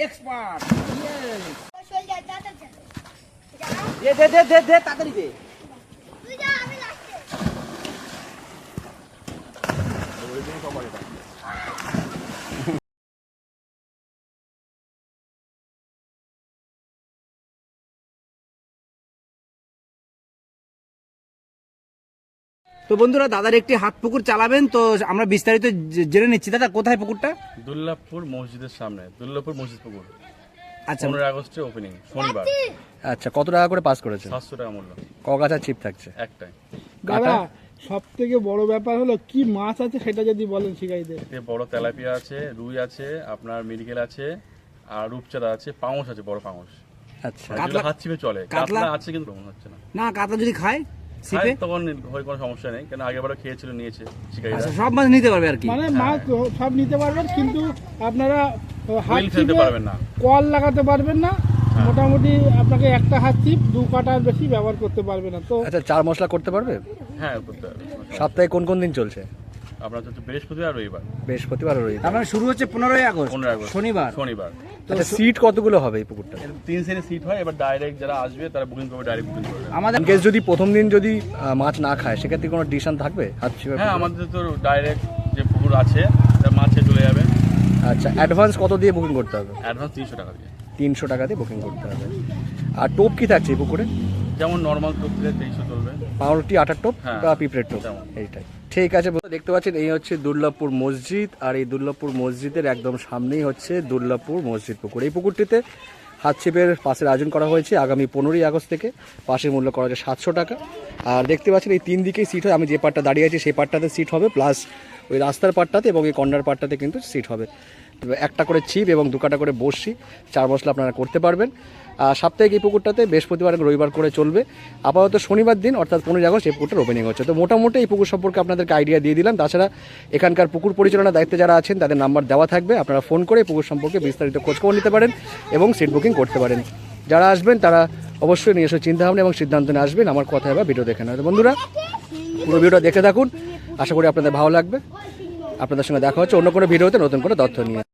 Expert. দে তাড়াতাড়ি দে। তো বন্ধুরা, দাদার একটি হাত পুকুর চালাবেন, তো আমরা বিস্তারিত জেনে নিচ্ছি। দাদা, কোথায় পুকুরটা? দুর্লভপুর মসজিদের সামনে, দুর্লভপুর মসজিদ পুকুর। আচ্ছা, 15 আগস্টে ওপেনিং, শনিবার। আচ্ছা, কত টাকা করে পাস করেছে? 700 টাকা মূল্য। কগাছা ছিপ থাকছে একটাই। দাদা, সব থেকে বড় ব্যাপার হলো কি মাছ আছে সেটা যদি বলেন শিকারীদের। এতে বড় তেলাপিয়া আছে, রুই আছে, আপনার মৃগেল আছে, আর রূপচাঁদা আছে, পাঙস আছে, বড় পাঙস। আচ্ছা, যেগুলো হাত ছিপে চলে। কাতলা আছে কিন্তু মনে হচ্ছে না। না, কাতলা যদি খায় খায় তখন হয় কোনো সমস্যা নেই, কারণ আগেবারও খেয়েছিল, নিয়েছে শিকারীরা। আচ্ছা, সব মাছ নিতে পারবে আর কি। মানে মাছ সব নিতে পারবেন, কিন্তু আপনারা হাত হুইল ফেলতে ছিপে পারবেন না। কল লাগাতে পারবেন না। মোটামুটি আপনাকে একটা হাত ছিপ 2 কাটার বেশি ব্যবহার করতে পারবে না। তো আচ্ছা, চার মশলা করতে পারবে? হ্যাঁ, করতে পারবে। সপ্তাহে কোন কোন দিন চলছে? আপনার হচ্ছে বৃহস্পতিবার আর রবিবার। বৃহস্পতিবার আর রবিবার। তার মানে শুরু হচ্ছে 15 আগস্ট, 15 আগস্ট শনিবার। আচ্ছা, সিট কতগুলো হবে এই পুকুরটা? 3 শ্রেণীর সিট হয়। এবার ডাইরেক্ট যারা আসবে তারা বুকিং করবে, ডাইরেক্ট বুকিং করবে। আমাদের কেস যদি প্রথম দিন যদি মাছ না খায়, সেক্ষেত্রে কোনো ডিসিশন থাকবে হাত ছিপে? হ্যাঁ, আমাদের তো ডাইরেক্ট যে পুকুর আছে তার মাছে চলে যাবে। আচ্ছা, অ্যাডভান্স কত দিয়ে বুকিং করতে হবে? অ্যাডভান্স 300 টাকা দিয়ে। 300 টাকা দিয়ে বুকিং করতে হবে। আর টোপ কি থাকছে এই পুকুরে? যেমন নর্মাল টোপ দিলে 300 চলবে। পাউরুটি, আটার টোপ হ্যাঁ, বা পিঁপড়ের টোপ, তেমন। এইটাই। ঠিক আছে, দেখতে পাচ্ছেন এই হচ্ছে দুর্লভপুর মসজিদ, আর এই দুর্লভপুর মসজিদের একদম সামনেই হচ্ছে দুর্লভপুর মসজিদ পুকুর। এই পুকুরটিতে হাত ছিপের পাশের আয়োজন করা হয়েছে আগামী 15ই আগস্ট থেকে। পাশের মূল্য করা হচ্ছে 700 টাকা। আর দেখতে পাচ্ছেন এই 3 দিকেই সিট হয়। আমি যে পাটটা দাঁড়িয়ে আছি সেই পাটটাতে সিট হবে, প্লাস ওই রাস্তার পাটটাতে এবং এই কর্নার পাটটাতে কিন্তু সিট হবে। একটা করে ছিপ এবং 2 কাটা করে বড়শি, 4 মশলা আপনারা করতে পারবেন। সাপ্তাহিক এই পুকুরটাতে বৃহস্পতিবার এবং রবিবার করে চলবে। আপাতত শনিবার দিন অর্থাৎ 15 আগস্ট এই পুকুরটার ওপেনিং হচ্ছে। তো মোটামুটি এই পুকুর সম্পর্কে আপনাদেরকে আইডিয়া দিয়ে দিলাম। তাছাড়া এখানকার পুকুর পরিচালনার দায়িত্বে যারা আছেন তাদের নাম্বার দেওয়া থাকবে, আপনারা ফোন করে পুকুর সম্পর্কে বিস্তারিত খোঁজখবর নিতে পারেন এবং সিট বুকিং করতে পারেন। যারা আসবেন তারা অবশ্যই নিজস্ব চিন্তাভাবনা এবং সিদ্ধান্ত নিয়ে আসবেন। আমার কথা বা ভিডিও দেখে নেন। বন্ধুরা, পুরো ভিডিওটা দেখে থাকুন, আশা করি আপনাদের ভালো লাগবে। আপনাদের সঙ্গে দেখা হচ্ছে অন্য কোনো ভিডিওতে নতুন কোনো তথ্য নিয়ে।